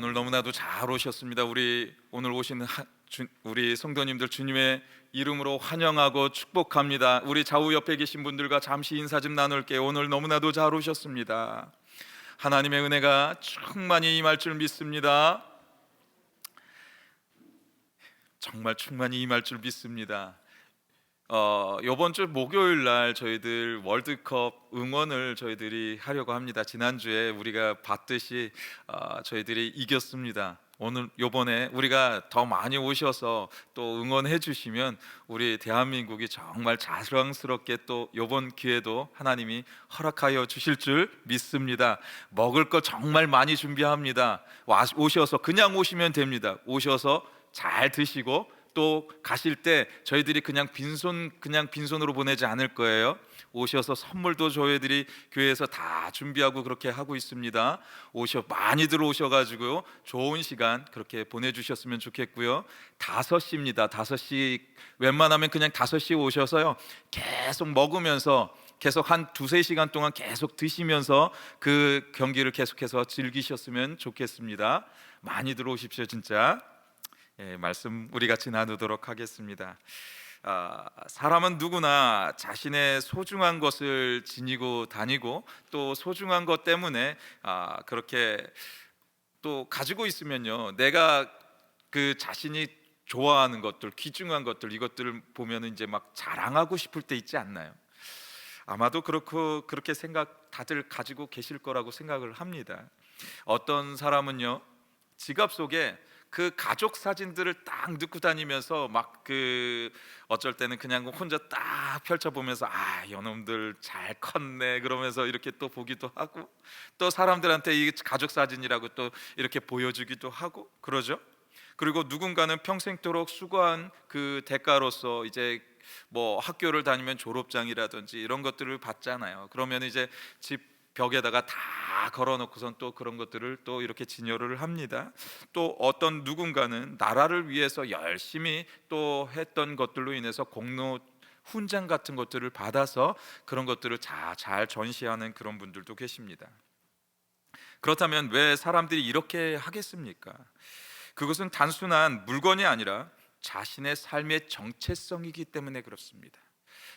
오늘 너무나도 잘 오셨습니다. 우리 오늘 오신 우리 성도님들 주님의 이름으로 환영하고 축복합니다. 우리 좌우 옆에 계신 분들과 잠시 인사 좀 나눌게요. 오늘 너무나도 잘 오셨습니다. 하나님의 은혜가 충만히 임할 줄 믿습니다. 정말 충만히 임할 줄 믿습니다. 이번 주 목요일 날 저희들 월드컵 응원을 저희들이 하려고 합니다. 지난주에 우리가 봤듯이 저희들이 이겼습니다. 오늘 요번에 우리가 더 많이 오셔서 또 응원해 주시면 우리 대한민국이 정말 자랑스럽게 또 요번 기회도 하나님이 허락하여 주실 줄 믿습니다. 먹을 거 정말 많이 준비합니다. 오셔서 그냥 오시면 됩니다. 오셔서 잘 드시고 또 가실 때 저희들이 그냥 빈손으로 보내지 않을 거예요. 오셔서 선물도 저희들이 교회에서 다 준비하고 그렇게 하고 있습니다. 많이들 오셔가지고 좋은 시간 그렇게 보내주셨으면 좋겠고요. 5시입니다. 5시 웬만하면 그냥 5시에 오셔서요 계속 먹으면서 계속 한 2-3시간 동안 계속 드시면서 그 경기를 계속해서 즐기셨으면 좋겠습니다. 많이 들어오십시오 진짜. 말씀 우리 같이 나누도록 하겠습니다. 사람은 누구나 자신의 소중한 것을 지니고 다니고 또 소중한 것 때문에 그렇게 또 가지고 있으면요, 내가 그 자신이 좋아하는 것들, 귀중한 것들, 이것들을 보면 이제 막 자랑하고 싶을 때 있지 않나요? 아마도 그렇게 생각 다들 가지고 계실 거라고 생각을 합니다. 어떤 사람은요, 지갑 속에 그 가족 사진들을 딱 넣고 다니면서 막 어쩔 때는 그냥 혼자 딱 펼쳐보면서 이놈들 잘 컸네 그러면서 이렇게 또 보기도 하고, 또 사람들한테 이 가족 사진이라고 또 이렇게 보여주기도 하고 그러죠. 그리고 누군가는 평생도록 수고한 그 대가로서 이제 뭐 학교를 다니면 졸업장이라든지 이런 것들을 받잖아요. 그러면 이제 집 벽에다가 다 걸어놓고선 또 그런 것들을 또 이렇게 진열을 합니다. 또 어떤 누군가는 나라를 위해서 열심히 또 했던 것들로 인해서 공로 훈장 같은 것들을 받아서 그런 것들을 잘 전시하는 그런 분들도 계십니다. 그렇다면 왜 사람들이 이렇게 하겠습니까? 그것은 단순한 물건이 아니라 자신의 삶의 정체성이기 때문에 그렇습니다.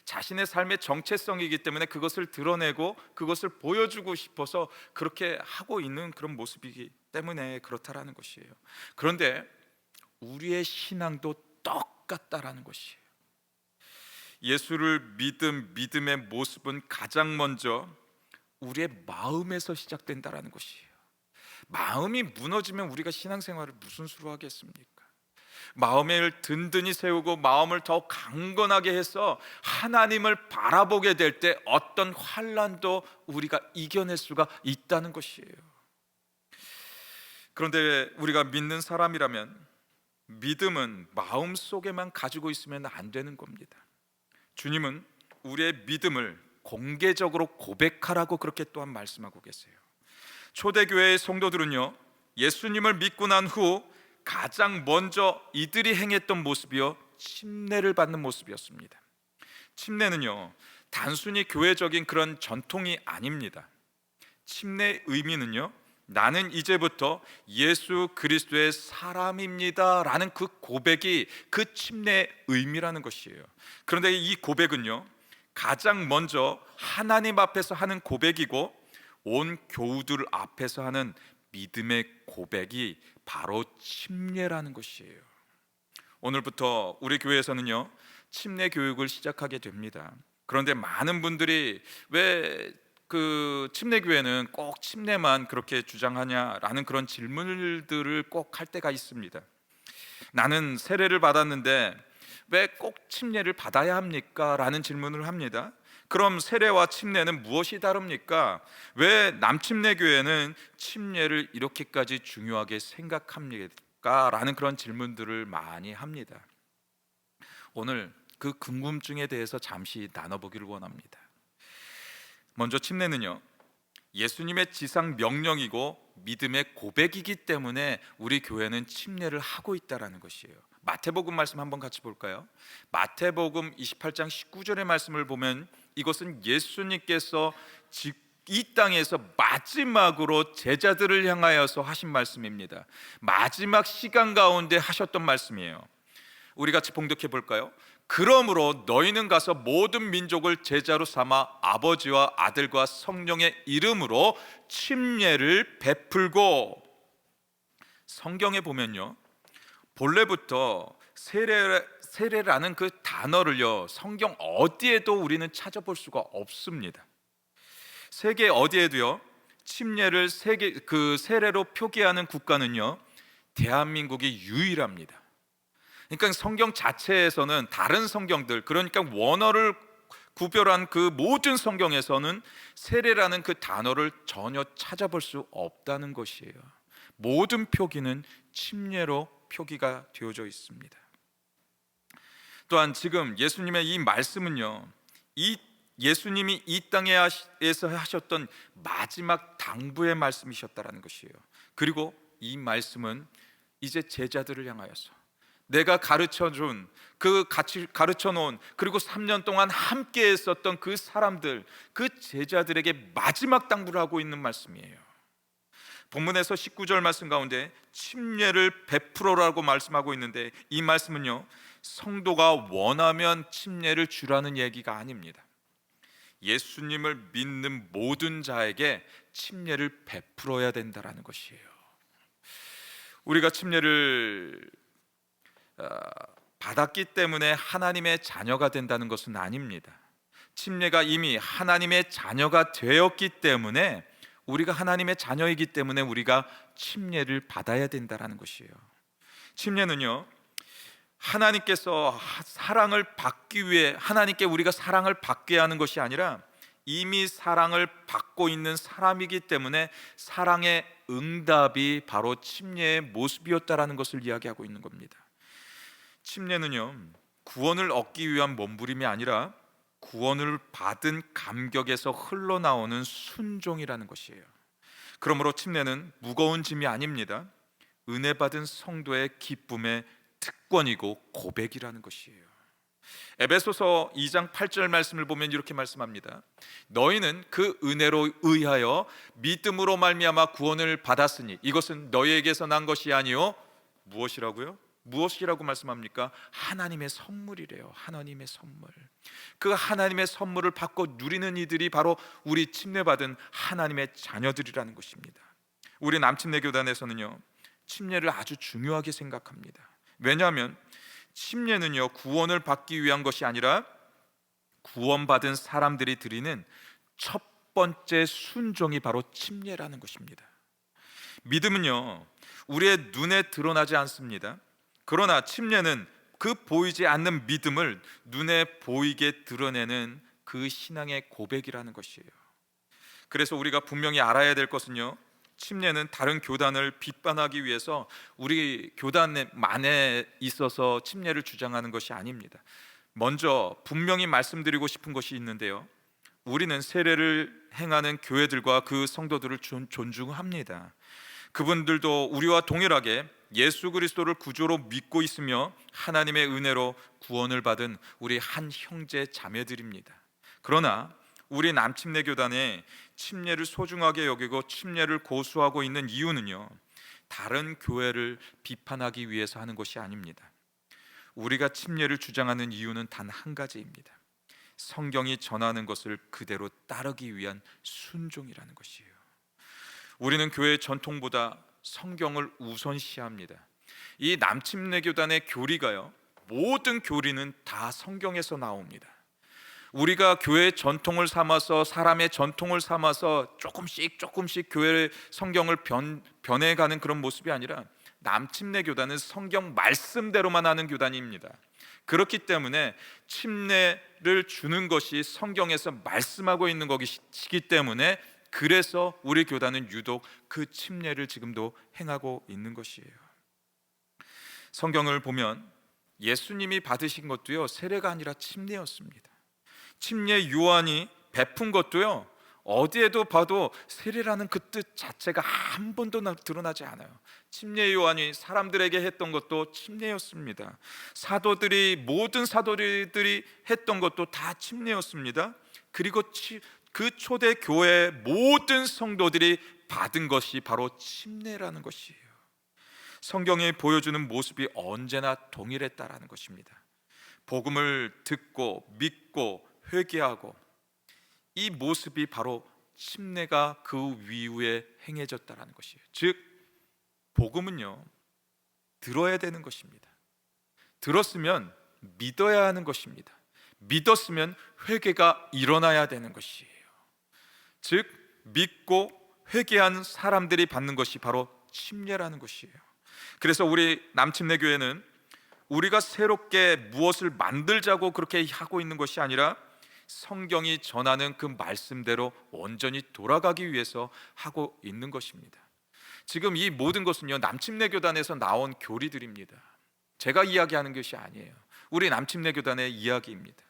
자신의 삶의 정체성이기 때문에 그것을 드러내고 그것을 보여주고 싶어서 그렇게 하고 있는 그런 모습이기 때문에 그렇다라는 것이에요. 그런데 우리의 신앙도 똑같다라는 것이에요. 예수를 믿음의 모습은 가장 먼저 우리의 마음에서 시작된다라는 것이에요. 마음이 무너지면 우리가 신앙생활을 무슨 수로 하겠습니까? 마음을 든든히 세우고 마음을 더 강건하게 해서 하나님을 바라보게 될 때 어떤 환난도 우리가 이겨낼 수가 있다는 것이에요. 그런데 우리가 믿는 사람이라면 믿음은 마음속에만 가지고 있으면 안 되는 겁니다. 주님은 우리의 믿음을 공개적으로 고백하라고 그렇게 또한 말씀하고 계세요. 초대교회의 성도들은요, 예수님을 믿고 난 후 가장 먼저 이들이 행했던 모습이요, 침례를 받는 모습이었습니다. 침례는요, 단순히 교회적인 그런 전통이 아닙니다. 침례의 의미는요, 나는 이제부터 예수 그리스도의 사람입니다 라는 그 고백이 그 침례의 의미라는 것이에요. 그런데 이 고백은요, 가장 먼저 하나님 앞에서 하는 고백이고 온 교우들 앞에서 하는 믿음의 고백이 바로 침례라는 것이에요. 오늘부터 우리 교회에서는요, 침례 교육을 시작하게 됩니다. 그런데 많은 분들이 왜 그 침례 교회는 꼭 침례만 그렇게 주장하냐라는 그런 질문들을 꼭 할 때가 있습니다. 나는 세례를 받았는데 왜 꼭 침례를 받아야 합니까? 라는 질문을 합니다. 그럼 세례와 침례는 무엇이 다릅니까? 왜 남침례 교회는 침례를 이렇게까지 중요하게 생각합니까? 라는 그런 질문들을 많이 합니다. 오늘 그 궁금증에 대해서 잠시 나눠보기를 원합니다. 먼저 침례는요, 예수님의 지상 명령이고 믿음의 고백이기 때문에 우리 교회는 침례를 하고 있다는 것이에요. 마태복음 말씀 한번 같이 볼까요? 마태복음 28장 19절의 말씀을 보면 이것은 예수님께서 이 땅에서 마지막으로 제자들을 향하여서 하신 말씀입니다. 마지막 시간 가운데 하셨던 말씀이에요. 우리 같이 봉독해 볼까요? 그러므로 너희는 가서 모든 민족을 제자로 삼아 아버지와 아들과 성령의 이름으로 침례를 베풀고. 성경에 보면요, 본래부터 세례라는 그 단어를요, 성경 어디에도 우리는 찾아볼 수가 없습니다. 세계 어디에도요, 침례를 세례로 표기하는 국가는요, 대한민국이 유일합니다. 그러니까 성경 자체에서는 다른 성경들, 그러니까 원어를 구별한 그 모든 성경에서는 세례라는 그 단어를 전혀 찾아볼 수 없다는 것이에요. 모든 표기는 침례로 표기가 되어져 있습니다. 또한 지금 예수님의 이 말씀은요, 이 예수님이 이 땅에서 하셨던 마지막 당부의 말씀이셨다라는 것이에요. 그리고 이 말씀은 이제 제자들을 향하여서 내가 가르쳐준, 같이 가르쳐놓은, 그리고 3년 동안 함께 했었던 그 사람들, 그 제자들에게 마지막 당부를 하고 있는 말씀이에요. 본문에서 19절 말씀 가운데 침례를 베풀어라고 말씀하고 있는데, 이 말씀은요, 성도가 원하면 침례를 주라는 얘기가 아닙니다. 예수님을 믿는 모든 자에게 침례를 베풀어야 된다라는 것이에요. 우리가 침례를 받았기 때문에 하나님의 자녀가 된다는 것은 아닙니다. 침례가 이미 하나님의 자녀가 되었기 때문에, 우리가 하나님의 자녀이기 때문에 우리가 침례를 받아야 된다는 것이에요. 침례는요, 하나님께서 사랑을 받기 위해, 하나님께 우리가 사랑을 받게 하는 것이 아니라 이미 사랑을 받고 있는 사람이기 때문에 사랑의 응답이 바로 침례의 모습이었다라는 것을 이야기하고 있는 겁니다. 침례는요, 구원을 얻기 위한 몸부림이 아니라 구원을 받은 감격에서 흘러나오는 순종이라는 것이에요. 그러므로 침례는 무거운 짐이 아닙니다. 은혜 받은 성도의 기쁨의 특권이고 고백이라는 것이에요. 에베소서 2장 8절 말씀을 보면 이렇게 말씀합니다. 너희는 그 은혜로 의하여 믿음으로 말미암아 구원을 받았으니 이것은 너희에게서 난 것이 아니요 무엇이라고요? 무엇이라고 말씀합니까? 하나님의 선물이래요. 하나님의 선물. 그 하나님의 선물을 받고 누리는 이들이 바로 우리 침례받은 하나님의 자녀들이라는 것입니다. 우리 남침례 교단에서는요, 침례를 아주 중요하게 생각합니다. 왜냐하면 침례는요, 구원을 받기 위한 것이 아니라 구원받은 사람들이 드리는 첫 번째 순종이 바로 침례라는 것입니다. 믿음은요, 우리의 눈에 드러나지 않습니다. 그러나 침례는 그 보이지 않는 믿음을 눈에 보이게 드러내는 그 신앙의 고백이라는 것이에요. 그래서 우리가 분명히 알아야 될 것은요, 침례는 다른 교단을 비판하기 위해서 우리 교단만에 있어서 침례를 주장하는 것이 아닙니다. 먼저 분명히 말씀드리고 싶은 것이 있는데요, 우리는 세례를 행하는 교회들과 그 성도들을 존중합니다. 그분들도 우리와 동일하게 예수 그리스도를 구주로 믿고 있으며 하나님의 은혜로 구원을 받은 우리 한 형제 자매들입니다. 그러나 우리 남침례 교단에 침례를 소중하게 여기고 침례를 고수하고 있는 이유는요, 다른 교회를 비판하기 위해서 하는 것이 아닙니다. 우리가 침례를 주장하는 이유는 단 한 가지입니다. 성경이 전하는 것을 그대로 따르기 위한 순종이라는 것이에요. 우리는 교회의 전통보다 성경을 우선시합니다. 이 남침례 교단의 교리가요, 모든 교리는 다 성경에서 나옵니다. 우리가 교회의 전통을 삼아서, 사람의 전통을 삼아서 조금씩 교회의 성경을 변해가는 그런 모습이 아니라, 남침례 교단은 성경 말씀대로만 하는 교단입니다. 그렇기 때문에 침례를 주는 것이 성경에서 말씀하고 있는 것이기 때문에, 그래서 우리 교단은 유독 그 침례를 지금도 행하고 있는 것이에요. 성경을 보면 예수님이 받으신 것도요, 세례가 아니라 침례였습니다. 침례 요한이 베푼 것도요, 어디에도 봐도 세례라는 그 뜻 자체가 한 번도 드러나지 않아요. 침례 요한이 사람들에게 했던 것도 침례였습니다. 모든 사도들이 했던 것도 다 침례였습니다. 그리고 그 초대 교회 모든 성도들이 받은 것이 바로 침례라는 것이에요. 성경이 보여주는 모습이 언제나 동일했다라는 것입니다. 복음을 듣고 믿고 회개하고, 이 모습이 바로 침례가 그 이후에 행해졌다라는 것이에요. 즉 복음은요, 들어야 되는 것입니다. 들었으면 믿어야 하는 것입니다. 믿었으면 회개가 일어나야 되는 것이에요. 즉 믿고 회개한 사람들이 받는 것이 바로 침례라는 것이에요. 그래서 우리 남침례교회는 우리가 새롭게 무엇을 만들자고 그렇게 하고 있는 것이 아니라 성경이 전하는 그 말씀대로 온전히 돌아가기 위해서 하고 있는 것입니다. 지금 이 모든 것은요, 남침례교단에서 나온 교리들입니다. 제가 이야기하는 것이 아니에요. 우리 남침례교단의 이야기입니다.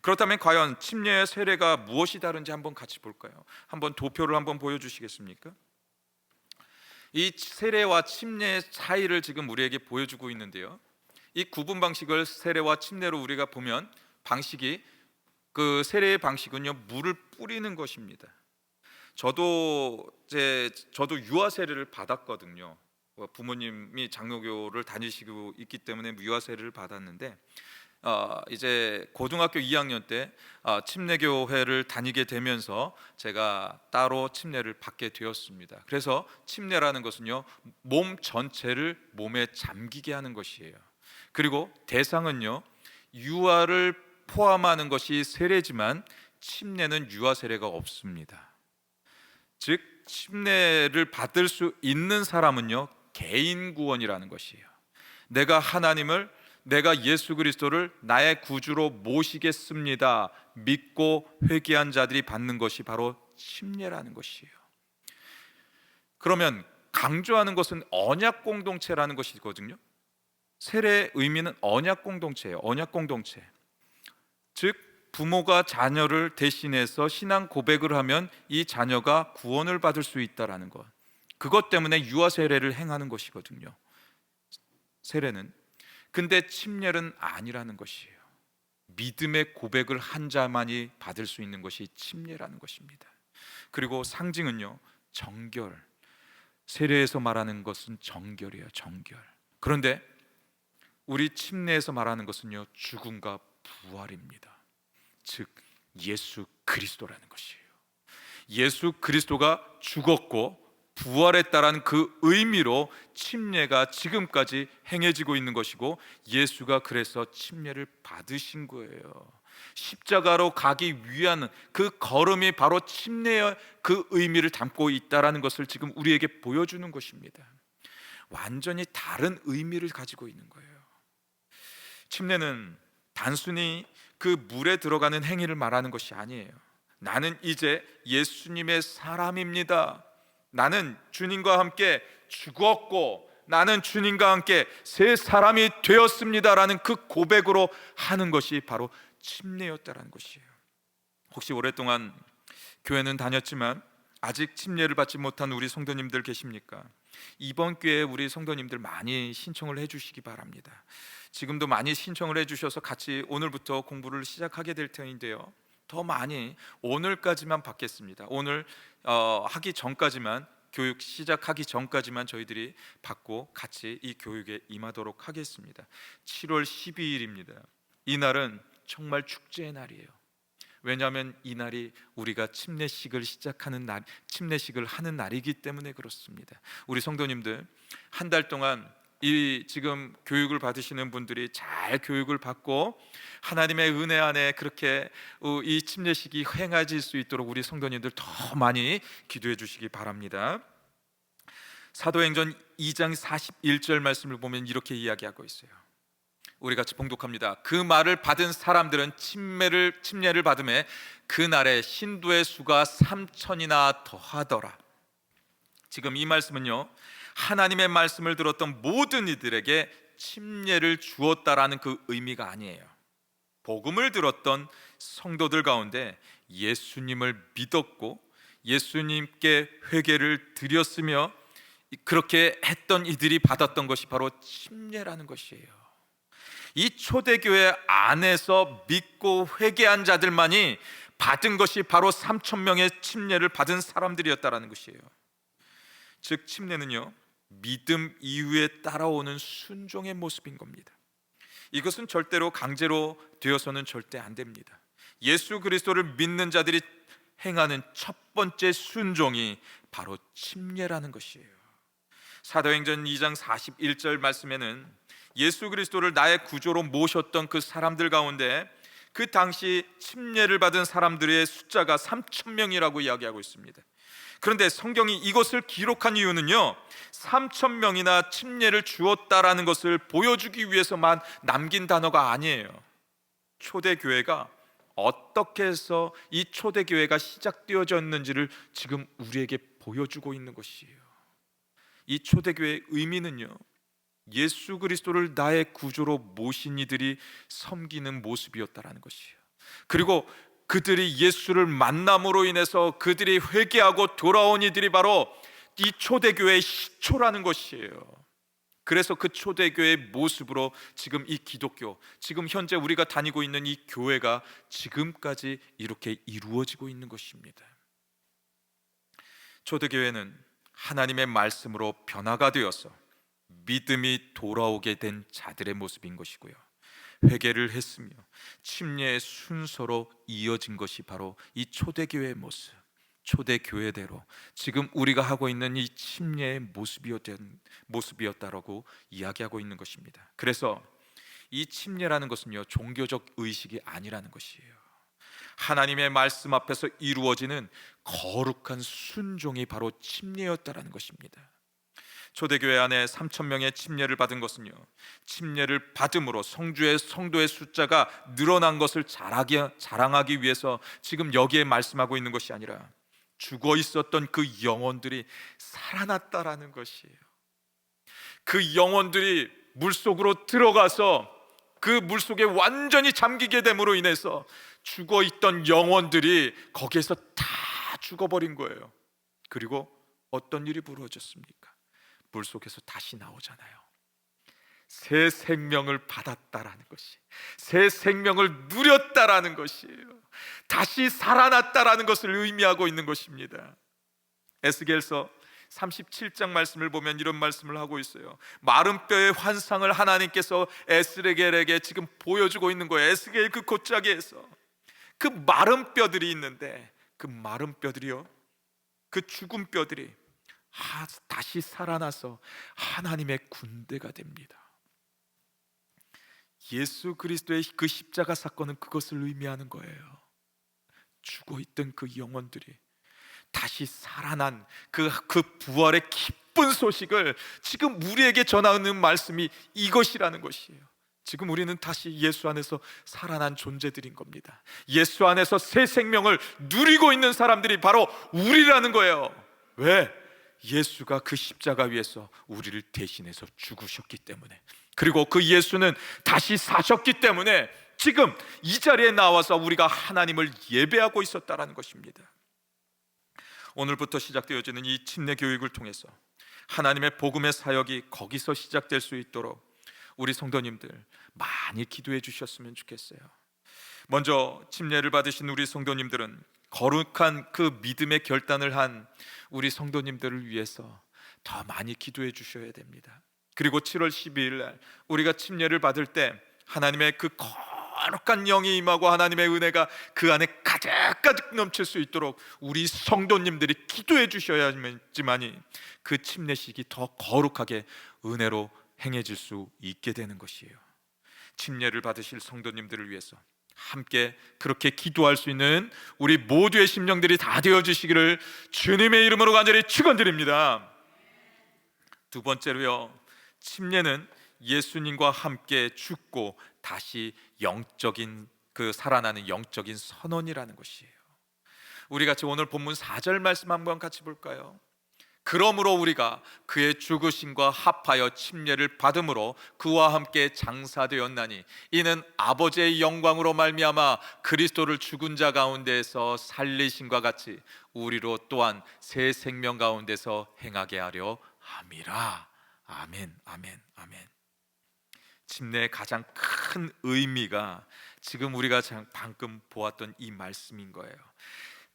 그렇다면 과연 침례의 세례가 무엇이 다른지 한번 같이 볼까요? 한번 도표를 한번 보여주시겠습니까? 이 세례와 침례의 차이를 지금 우리에게 보여주고 있는데요, 이 구분 방식을 세례와 침례로 우리가 보면, 방식이, 그 세례의 방식은요, 물을 뿌리는 것입니다. 저도 유아 세례를 받았거든요. 부모님이 장로교를 다니시고 있기 때문에 유아 세례를 받았는데, 이제 고등학교 2학년 때 침례교회를 다니게 되면서 제가 따로 침례를 받게 되었습니다. 그래서 침례라는 것은요, 몸 전체를 몸에 잠기게 하는 것이에요. 그리고 대상은요, 유아를 포함하는 것이 세례지만 침례는 유아 세례가 없습니다. 즉 침례를 받을 수 있는 사람은요, 개인 구원이라는 것이에요. 내가 예수 그리스도를 나의 구주로 모시겠습니다 믿고 회개한 자들이 받는 것이 바로 침례라는 것이에요. 그러면 강조하는 것은 언약 공동체라는 것이거든요. 세례의 의미는 언약 공동체예요. 언약 공동체. 즉 부모가 자녀를 대신해서 신앙 고백을 하면 이 자녀가 구원을 받을 수 있다라는 것, 그것 때문에 유아 세례를 행하는 것이거든요, 세례는. 근데 침례는 아니라는 것이에요. 믿음의 고백을 한 자만이 받을 수 있는 것이 침례라는 것입니다. 그리고 상징은요, 정결. 세례에서 말하는 것은 정결이에요, 정결. 그런데 우리 침례에서 말하는 것은요, 죽음과 부활입니다. 즉 예수 그리스도라는 것이에요. 예수 그리스도가 죽었고 부활했다라는 그 의미로 침례가 지금까지 행해지고 있는 것이고, 예수가 그래서 침례를 받으신 거예요. 십자가로 가기 위한 그 걸음이 바로 침례의 그 의미를 담고 있다라는 것을 지금 우리에게 보여주는 것입니다. 완전히 다른 의미를 가지고 있는 거예요. 침례는 단순히 그 물에 들어가는 행위를 말하는 것이 아니에요. 나는 이제 예수님의 사람입니다. 나는 주님과 함께 죽었고 나는 주님과 함께 새 사람이 되었습니다라는 그 고백으로 하는 것이 바로 침례였다라는 것이에요. 혹시 오랫동안 교회는 다녔지만 아직 침례를 받지 못한 우리 성도님들 계십니까? 이번 기회에 우리 성도님들 많이 신청을 해주시기 바랍니다. 지금도 많이 신청을 해주셔서 같이 오늘부터 공부를 시작하게 될 터인데요, 더 많이 오늘까지만 받겠습니다. 오늘 하기 전까지만, 교육 시작하기 전까지만 저희들이 받고 같이 이 교육에 임하도록 하겠습니다. 7월 12일입니다. 이 날은 정말 축제의 날이에요. 왜냐하면 이 날이 우리가 침례식을 시작하는 날, 침례식을 하는 날이기 때문에 그렇습니다. 우리 성도님들 한 달 동안 이 지금 교육을 받으시는 분들이 잘 교육을 받고 하나님의 은혜 안에 그렇게 이 침례식이 행해질 수 있도록 우리 성도님들 더 많이 기도해 주시기 바랍니다. 사도행전 2장 41절 말씀을 보면 이렇게 이야기하고 있어요. 우리 같이 봉독합니다. 그 말을 받은 사람들은 침례를 받음에 그날에 신도의 수가 3,000이나 더하더라. 지금 이 말씀은요, 하나님의 말씀을 들었던 모든 이들에게 침례를 주었다라는 그 의미가 아니에요. 복음을 들었던 성도들 가운데 예수님을 믿었고 예수님께 회개를 드렸으며 그렇게 했던 이들이 받았던 것이 바로 침례라는 것이에요. 이 초대교회 안에서 믿고 회개한 자들만이 받은 것이 바로 3천 명의 침례를 받은 사람들이었다라는 것이에요. 즉 침례는요, 믿음 이후에 따라오는 순종의 모습인 겁니다. 이것은 절대로 강제로 되어서는 절대 안 됩니다. 예수 그리스도를 믿는 자들이 행하는 첫 번째 순종이 바로 침례라는 것이에요. 사도행전 2장 41절 말씀에는 예수 그리스도를 나의 구조로 모셨던 그 사람들 가운데 그 당시 침례를 받은 사람들의 숫자가 3천 명이라고 이야기하고 있습니다. 그런데 성경이 이것을 기록한 이유는요, 3천 명이나 침례를 주었다라는 것을 보여주기 위해서만 남긴 단어가 아니에요. 초대교회가 어떻게 해서 이 초대교회가 시작되어졌는지를 지금 우리에게 보여주고 있는 것이에요. 이 초대교회의 의미는요, 예수 그리스도를 나의 구조로 모신 이들이 섬기는 모습이었다라는 것이에요. 그리고 그들이 예수를 만남으로 인해서 그들이 회개하고 돌아온 이들이 바로 이 초대교회의 시초라는 것이에요. 그래서 그 초대교회의 모습으로 지금 이 기독교, 지금 현재 우리가 다니고 있는 이 교회가 지금까지 이렇게 이루어지고 있는 것입니다. 초대교회는 하나님의 말씀으로 변화가 되어서 믿음이 돌아오게 된 자들의 모습인 것이고요, 회개를 했으며 침례의 순서로 이어진 것이 바로 이 초대교회의 모습, 초대교회대로 지금 우리가 하고 있는 이 침례의 모습이었다라고 이야기하고 있는 것입니다. 그래서 이 침례라는 것은요, 종교적 의식이 아니라는 것이에요. 하나님의 말씀 앞에서 이루어지는 거룩한 순종이 바로 침례였다라는 것입니다. 초대교회 안에 3천 명의 침례를 받은 것은요, 침례를 받음으로 성주의 성도의 숫자가 늘어난 것을 자랑하기 위해서 지금 여기에 말씀하고 있는 것이 아니라 죽어 있었던 그 영혼들이 살아났다라는 것이에요. 그 영혼들이 물속으로 들어가서 그 물속에 완전히 잠기게 됨으로 인해서 죽어 있던 영혼들이 거기에서 다 죽어버린 거예요. 그리고 어떤 일이 벌어졌습니까? 물속에서 다시 나오잖아요. 새 생명을 받았다라는 것이, 새 생명을 누렸다라는 것이에요. 다시 살아났다라는 것을 의미하고 있는 것입니다. 에스겔서 37장 말씀을 보면 이런 말씀을 하고 있어요. 마른 뼈의 환상을 하나님께서 에스겔에게 지금 보여주고 있는 거예요. 에스겔 그 곶자기에서 그 마른 뼈들이 있는데, 그 마른 뼈들이요, 그 죽은 뼈들이 다시 살아나서 하나님의 군대가 됩니다. 예수 그리스도의 그 십자가 사건은 그것을 의미하는 거예요. 죽어있던 그 영혼들이 다시 살아난 그 부활의 기쁜 소식을 지금 우리에게 전하는 말씀이 이것이라는 것이에요. 지금 우리는 다시 예수 안에서 살아난 존재들인 겁니다. 예수 안에서 새 생명을 누리고 있는 사람들이 바로 우리라는 거예요. 왜? 예수가 그 십자가 위에서 우리를 대신해서 죽으셨기 때문에, 그리고 그 예수는 다시 사셨기 때문에 지금 이 자리에 나와서 우리가 하나님을 예배하고 있었다라는 것입니다. 오늘부터 시작되어지는 이 침례 교육을 통해서 하나님의 복음의 사역이 거기서 시작될 수 있도록 우리 성도님들 많이 기도해 주셨으면 좋겠어요. 먼저 침례를 받으신 우리 성도님들은 거룩한 그 믿음의 결단을 한 우리 성도님들을 위해서 더 많이 기도해 주셔야 됩니다. 그리고 7월 12일 날 우리가 침례를 받을 때 하나님의 그 거룩한 영이 임하고 하나님의 은혜가 그 안에 가득가득 넘칠 수 있도록 우리 성도님들이 기도해 주셔야지만이 그 침례식이 더 거룩하게 은혜로 행해질 수 있게 되는 것이에요. 침례를 받으실 성도님들을 위해서 함께 그렇게 기도할 수 있는 우리 모두의 심령들이 다 되어주시기를 주님의 이름으로 간절히 축원드립니다. 두 번째로요, 침례는 예수님과 함께 죽고 다시 영적인 그 살아나는 영적인 선언이라는 것이에요. 우리 같이 오늘 본문 4절 말씀 한번 같이 볼까요? 그러므로 우리가 그의 죽으심과 합하여 침례를 받음으로 그와 함께 장사되었나니 이는 아버지의 영광으로 말미암아 그리스도를 죽은 자 가운데서 살리심과 같이 우리로 또한 새 생명 가운데서 행하게 하려 함이라. 아멘, 아멘, 아멘. 침례의 가장 큰 의미가 지금 우리가 방금 보았던 이 말씀인 거예요.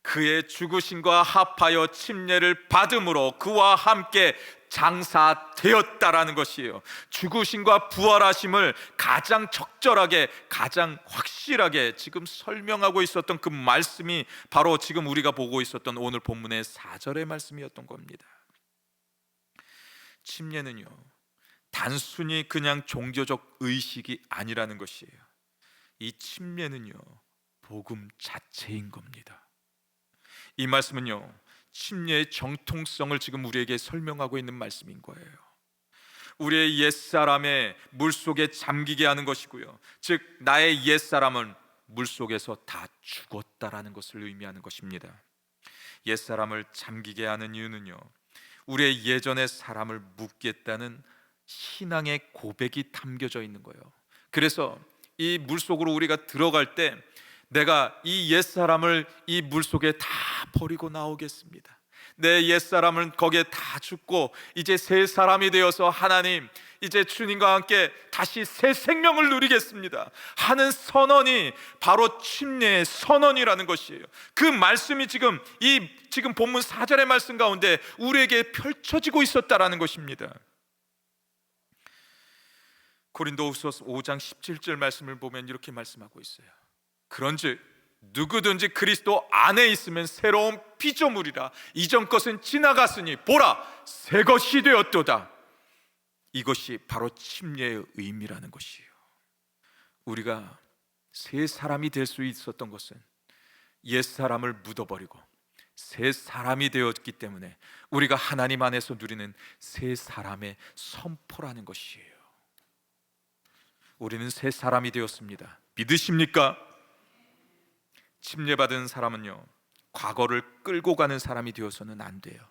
그의 죽으심과 합하여 침례를 받음으로 그와 함께 장사되었다라는 것이에요. 죽으심과 부활하심을 가장 적절하게, 가장 확실하게 지금 설명하고 있었던 그 말씀이 바로 지금 우리가 보고 있었던 오늘 본문의 4절의 말씀이었던 겁니다. 침례는요, 단순히 그냥 종교적 의식이 아니라는 것이에요. 이 침례는요, 복음 자체인 겁니다. 이 말씀은요, 침례의 정통성을 지금 우리에게 설명하고 있는 말씀인 거예요. 우리의 옛사람의 물속에 잠기게 하는 것이고요, 즉 나의 옛사람은 물속에서 다 죽었다라는 것을 의미하는 것입니다. 옛사람을 잠기게 하는 이유는요, 우리의 예전의 사람을 묻겠다는 신앙의 고백이 담겨져 있는 거예요. 그래서 이 물속으로 우리가 들어갈 때 내가 이 옛사람을 이 물속에 다 버리고 나오겠습니다. 내 옛사람은 거기에 다 죽고 이제 새 사람이 되어서 하나님, 이제 주님과 함께 다시 새 생명을 누리겠습니다 하는 선언이 바로 침례의 선언이라는 것이에요. 그 말씀이 지금 본문 4절의 말씀 가운데 우리에게 펼쳐지고 있었다라는 것입니다. 고린도후서 5장 17절 말씀을 보면 이렇게 말씀하고 있어요. 그런즉 누구든지 그리스도 안에 있으면 새로운 피조물이라. 이전 것은 지나갔으니 보라, 새 것이 되었도다. 이것이 바로 침례의 의미라는 것이에요. 우리가 새 사람이 될 수 있었던 것은 옛 사람을 묻어버리고 새 사람이 되었기 때문에 우리가 하나님 안에서 누리는 새 사람의 선포라는 것이에요. 우리는 새 사람이 되었습니다. 믿으십니까? 침례받은 사람은요, 과거를 끌고 가는 사람이 되어서는 안 돼요.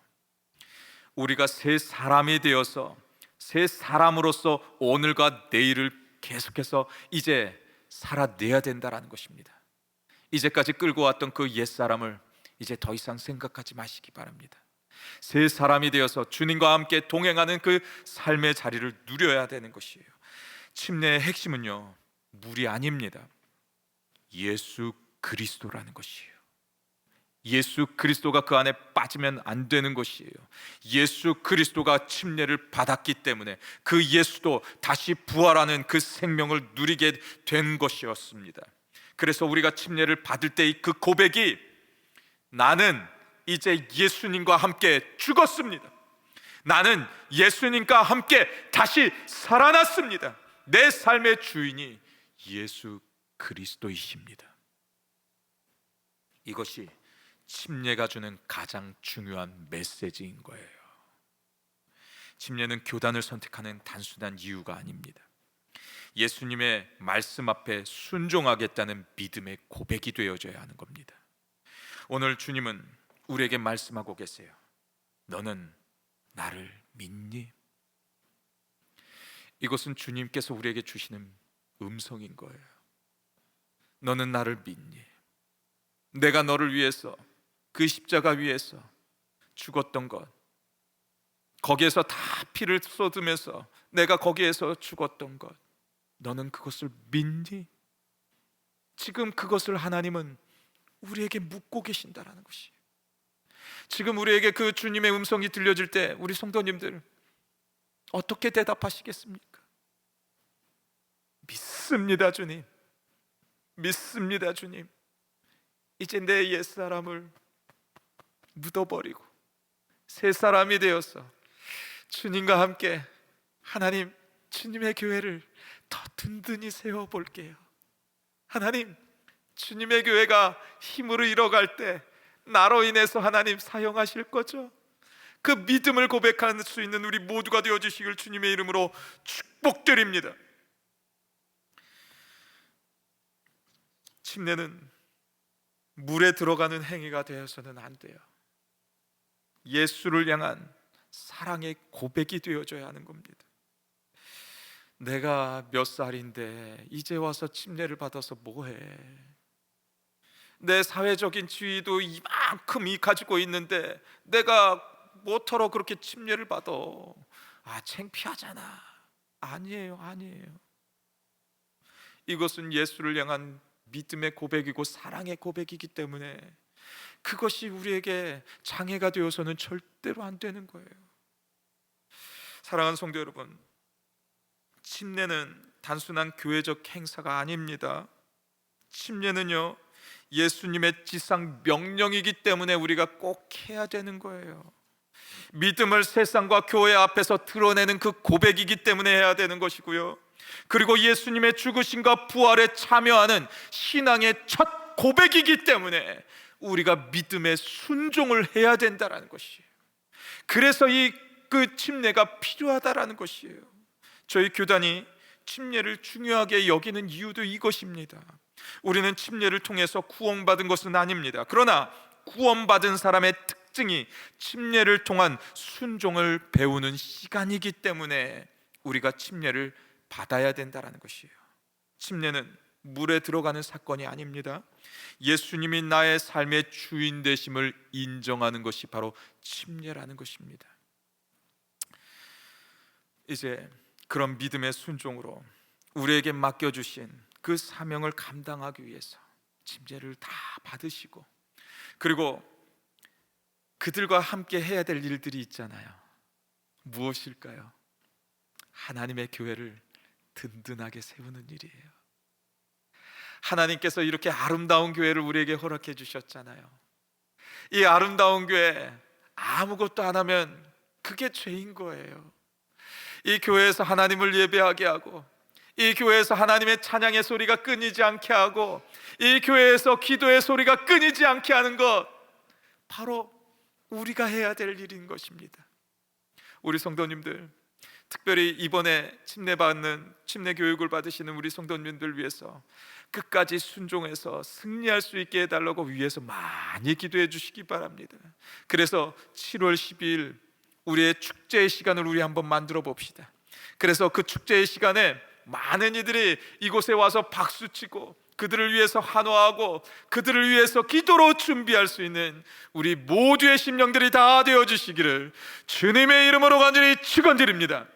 우리가 새 사람이 되어서 새 사람으로서 오늘과 내일을 계속해서 이제 살아내야 된다라는 것입니다. 이제까지 끌고 왔던 그 옛사람을 이제 더 이상 생각하지 마시기 바랍니다. 새 사람이 되어서 주님과 함께 동행하는 그 삶의 자리를 누려야 되는 것이에요. 침례의 핵심은요, 물이 아닙니다. 예수 그리스도라는 것이에요. 예수 그리스도가 그 안에 빠지면 안 되는 것이에요. 예수 그리스도가 침례를 받았기 때문에 그 예수도 다시 부활하는 그 생명을 누리게 된 것이었습니다. 그래서 우리가 침례를 받을 때의 그 고백이, 나는 이제 예수님과 함께 죽었습니다. 나는 예수님과 함께 다시 살아났습니다. 내 삶의 주인이 예수 그리스도이십니다. 이것이 침례가 주는 가장 중요한 메시지인 거예요. 침례는 교단을 선택하는 단순한 이유가 아닙니다. 예수님의 말씀 앞에 순종하겠다는 믿음의 고백이 되어져야 하는 겁니다. 오늘 주님은 우리에게 말씀하고 계세요. 너는 나를 믿니? 이것은 주님께서 우리에게 주시는 음성인 거예요. 너는 나를 믿니? 내가 너를 위해서 그 십자가 위에서 죽었던 것, 거기에서 다 피를 쏟으면서 내가 거기에서 죽었던 것, 너는 그것을 믿니? 지금 그것을 하나님은 우리에게 묻고 계신다라는 것이에요. 지금 우리에게 그 주님의 음성이 들려질 때 우리 성도님들 어떻게 대답하시겠습니까? 믿습니다 주님, 믿습니다 주님. 이제 내 옛사람을 묻어버리고 새 사람이 되어서 주님과 함께 하나님, 주님의 교회를 더 든든히 세워볼게요. 하나님, 주님의 교회가 힘으로 잃어갈 때 나로 인해서 하나님 사용하실 거죠? 그 믿음을 고백할 수 있는 우리 모두가 되어주시길 주님의 이름으로 축복드립니다. 침례는 물에 들어가는 행위가 되어서는 안 돼요. 예수를 향한 사랑의 고백이 되어져야 하는 겁니다. 내가 몇 살인데 이제 와서 침례를 받아서 뭐해? 내 사회적인 지위도 이만큼 가지고 있는데 내가 뭐터러 그렇게 침례를 받아? 창피하잖아. 아니에요, 아니에요. 이것은 예수를 향한 믿음의 고백이고 사랑의 고백이기 때문에 그것이 우리에게 장애가 되어서는 절대로 안 되는 거예요. 사랑하는 성도 여러분, 침례는 단순한 교회적 행사가 아닙니다. 침례는요, 예수님의 지상 명령이기 때문에 우리가 꼭 해야 되는 거예요. 믿음을 세상과 교회 앞에서 드러내는 그 고백이기 때문에 해야 되는 것이고요, 그리고 예수님의 죽으심과 부활에 참여하는 신앙의 첫 고백이기 때문에 우리가 믿음의 순종을 해야 된다는 것이에요. 그래서 그 침례가 필요하다라는 것이에요. 저희 교단이 침례를 중요하게 여기는 이유도 이것입니다. 우리는 침례를 통해서 구원받은 것은 아닙니다. 그러나 구원받은 사람의 특징이 침례를 통한 순종을 배우는 시간이기 때문에 우리가 침례를 받아야 된다는 것이에요. 침례는 물에 들어가는 사건이 아닙니다. 예수님이 나의 삶의 주인 되심을 인정하는 것이 바로 침례라는 것입니다. 이제 그런 믿음의 순종으로 우리에게 맡겨주신 그 사명을 감당하기 위해서 침례를 다 받으시고, 그리고 그들과 함께 해야 될 일들이 있잖아요. 무엇일까요? 하나님의 교회를 든든하게 세우는 일이에요. 하나님께서 이렇게 아름다운 교회를 우리에게 허락해 주셨잖아요. 이 아름다운 교회 아무것도 안 하면 그게 죄인 거예요. 이 교회에서 하나님을 예배하게 하고, 이 교회에서 하나님의 찬양의 소리가 끊이지 않게 하고, 이 교회에서 기도의 소리가 끊이지 않게 하는 것, 바로 우리가 해야 될 일인 것입니다. 우리 성도님들, 특별히 이번에 침례 교육을 받으시는 우리 성도님들 위해서 끝까지 순종해서 승리할 수 있게 해달라고 위해서 많이 기도해 주시기 바랍니다. 그래서 7월 12일 우리의 축제의 시간을 우리 한번 만들어 봅시다. 그래서 그 축제의 시간에 많은 이들이 이곳에 와서 박수치고 그들을 위해서 환호하고 그들을 위해서 기도로 준비할 수 있는 우리 모두의 심령들이 다 되어 주시기를 주님의 이름으로 간절히 축원드립니다.